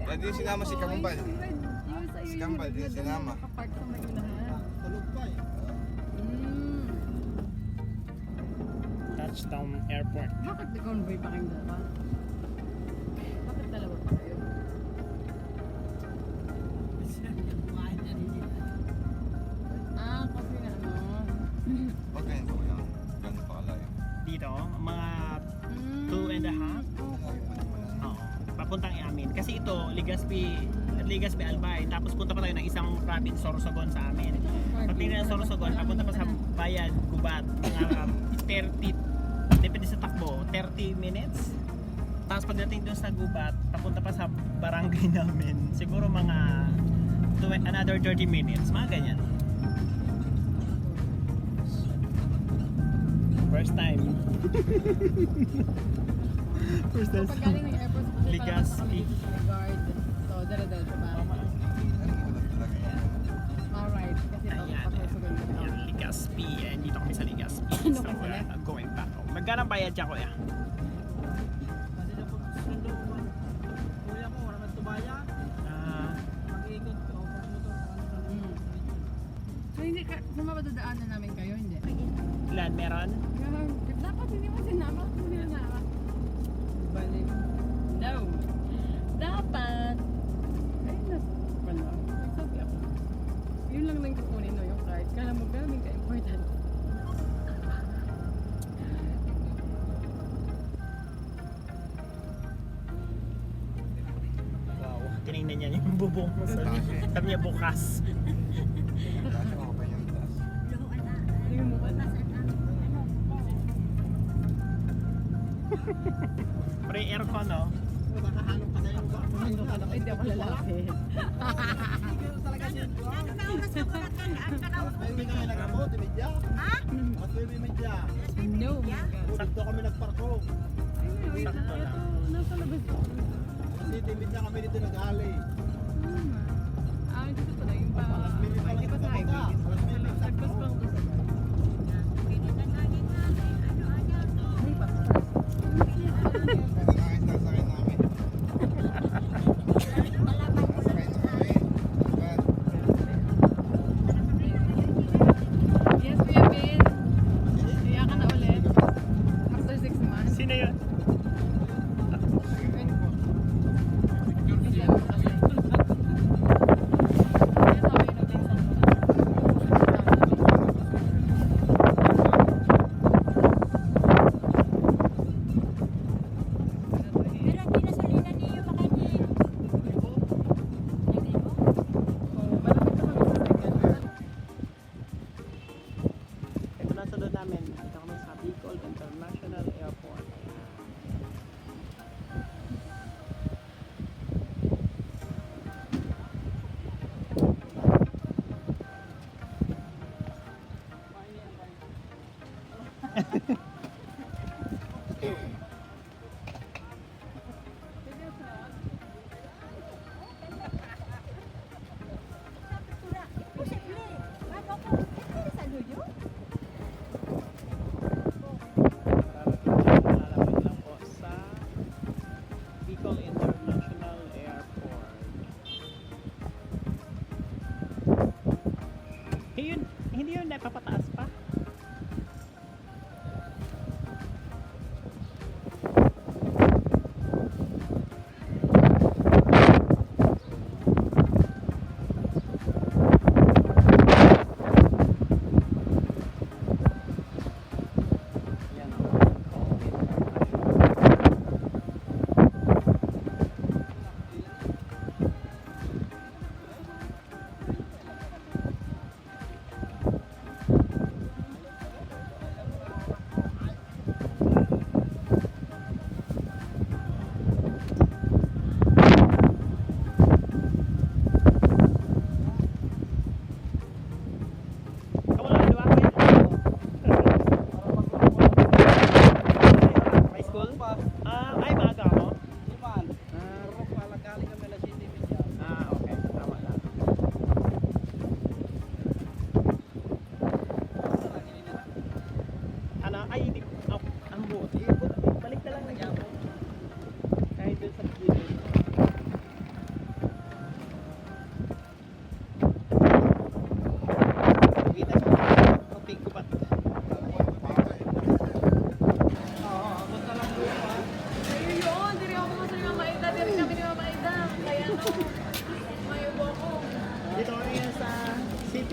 Pwede yung sinama si Kambal. Si Kambal din sinama. Nakapark sa may unahan. Tulog pa eh. Touchdown Airport. Bakit nag-convoy pa kayong dalawa? Bakit dalawa pa kayo? Kasi na ano. Pag ganito ko lang. Ganun pa kalayo. Dito, mga 2.5. Oo. Papuntang amin. Kasi ito, Legazpi Albay. Tapos punta pa tayo ng isang province, Sorsogon sa amin. Pagtingin ng Sorsogon, papunta pa sa bayan, Gubat. Mga 30, depende sa takbo, 30 minutes. Tapos pagdating doon sa Gubat, papunta pa sa barangay namin. Siguro mga another 30 minutes. Mga ganyan. First time. First time. Pag galing ng airport, Legazpi. Guard. So, dala-dala ba? Alright. Kasi ito, Ayan. pasorsogon na ito. Ayan, Legazpi. Ayan, dito kami sa Legazpi. Ano So, ka pala? going back home. Magkano ang bayad siya, kuya? Kasi na pag sundo ko, kuya ko, wala man tumaya. Ah, Mag-iikot ko, motor. So, hindi ka, sumama dadaanan namin kayo, hindi? ilan meron? Dapat hindi mo sinama. Hindi mo sinama. Balik. No. Dapat. Ay, wala. Nagsabi ako. Yun lang nang kukunin no, yung card. Kala mo galing ka-important. Wow. Tinignan niya yung bubong mo. Sabi niya bukas. Dati ako pa yung taas. Ano yung mukha na? Pre aircon, no? Nakahanap ka na yung ba? Ano ka na? Hindi ako lalaki. Talaga siya. Mas may kami nag-abot, medya. Mas may medya. No. my God. Sakto kami nagparko. Ay, wait. Sakto lang. Ito, nasa labas ako. Kasi medya kami dito nag-ali. Dito pala yung pa. Hindi pa sa highway. Lagpas pa ako sa Ay, pa. Nakakit na sakit namin. Sakay na kami. But, Yes, Kuya Ben. Kaya ka na ulit. After 6 months. Sino yun? Ito na sunod namin. Ito kami sa Bicol International Airport. Lalapit lang po sa Bicol International Airport. Hindi yun napapataas pa? Yan o.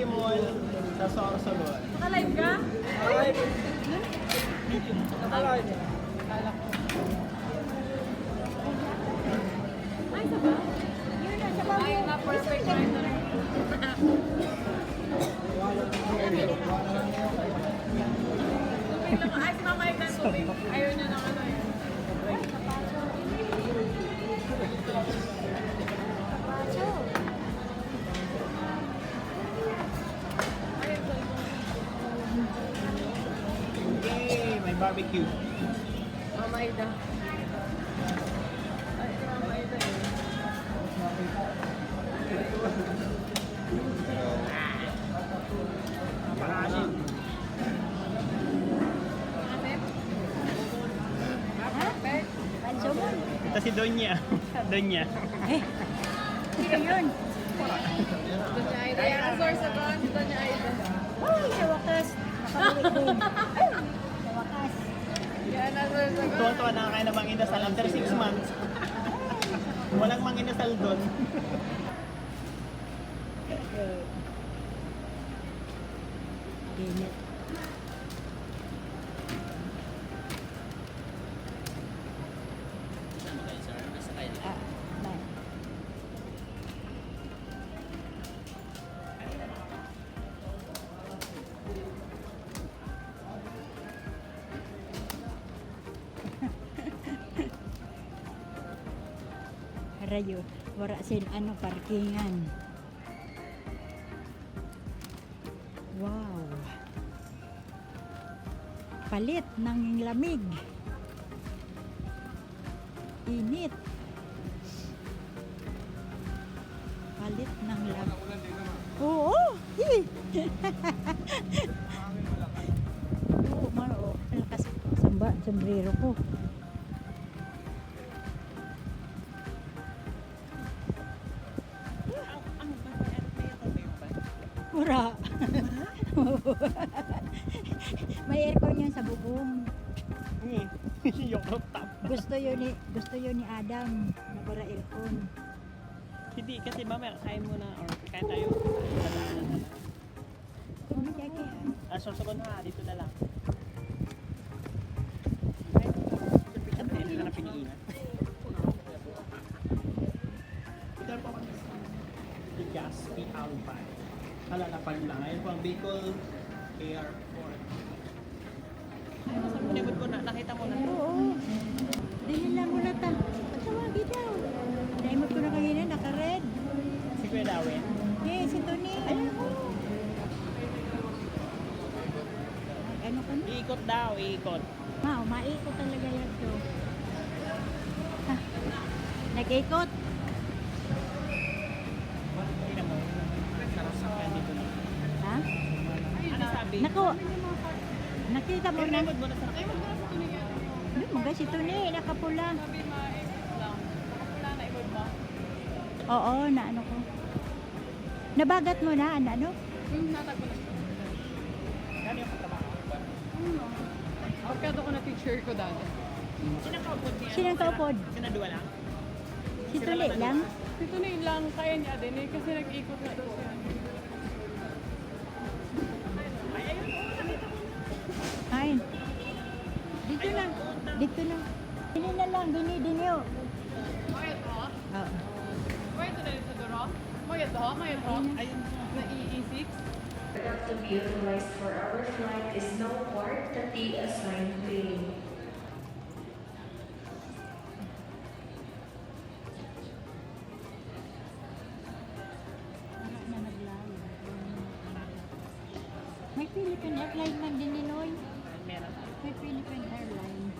Mall sa Sorsogon. Naka-live ka? Ay, sa ba? Ay, na-perfect time na rin. Wait lang, ay, si Mama yung tubig. Ayaw niya ng ano eh. Yay! May barbecue. Mama Ida. Ay, si Mama Ida eh. Napakasin. Perfect. Ito si Donya. Donya. Sino yun? Doña Aida. Yan ang source of God, si Doña Aida. Sa wakas, nakauwi din. Sa wakas. Yan ang source of God. Tuwa-tuwa na kayo na manginasal after 6 months. Walang manginasal doon. Init. Ah, bye. Rayo, wala sin ano parkingan. Wow. Palit ng lamig. Init. Palit ng lamig. Oo. Oo, maro. Lakas sombrero ko. Mura. May aircon yun sa bubong. Yung rooftop. Gusto yun ni Adam na para aircon. Hindi, kasi mamaya kain mo na or kain tayo. Ano jake? Sorsogon ha, dito na lang. Hindi na piniinat. Ito po kami sa Legazpi Albay. Halalapan lang. Ayun po ang Bicol Airport. Ay, nasa pinagod ko na. Nakita mo na. Oo. Dili lang mo na ta. Tawagi daw. Naimot ko na kanina, naka-red. Si Kuya Dawin. Yes, ito ni. Ayun mo. Ano ka na? Iikot daw, iikot. Maikot talaga yan to. Ha, nag-ikot. Tingnan mo. Sarap sa kanya dito na. Ha? Ano sabi? Nako. Nakita mo na. Pinagod mo na sa akin. Ano mo guys, ito ni, nakapula. Sabi ma-ikot lang. Nakapula na ikot mo. Oo, na ano ko. Nabagat mo na, ano? Natag ko na siya. Kano yung pagkabaho? Pagkado ko na teacher ko dati. Sinang kaupod niya? Sinang kaupod? Sinadua lang? Si Tuli lang? Ito na yun lang kaya niya din eh kasi nag-ikot na daw siya. Kain. Dito na. Dito na. Dini na lang, dini yun. Mayat ho? Oo. Mayat na rin sa duro? Mayat ho? Mayat ho? Ayun. Na EE6? To be utilized for our flight is no part that the assigned lane. Wala na nag-live. May Philippine Airlines man din ni Noy. Meron. May Philippine Airlines.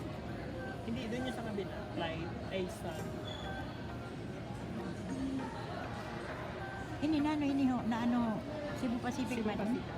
Hindi, doon yung sa kabila. Flight, ay sun. Ini na ano, ini ho, na ano, Cebu Pacific Cebu man. Pacific.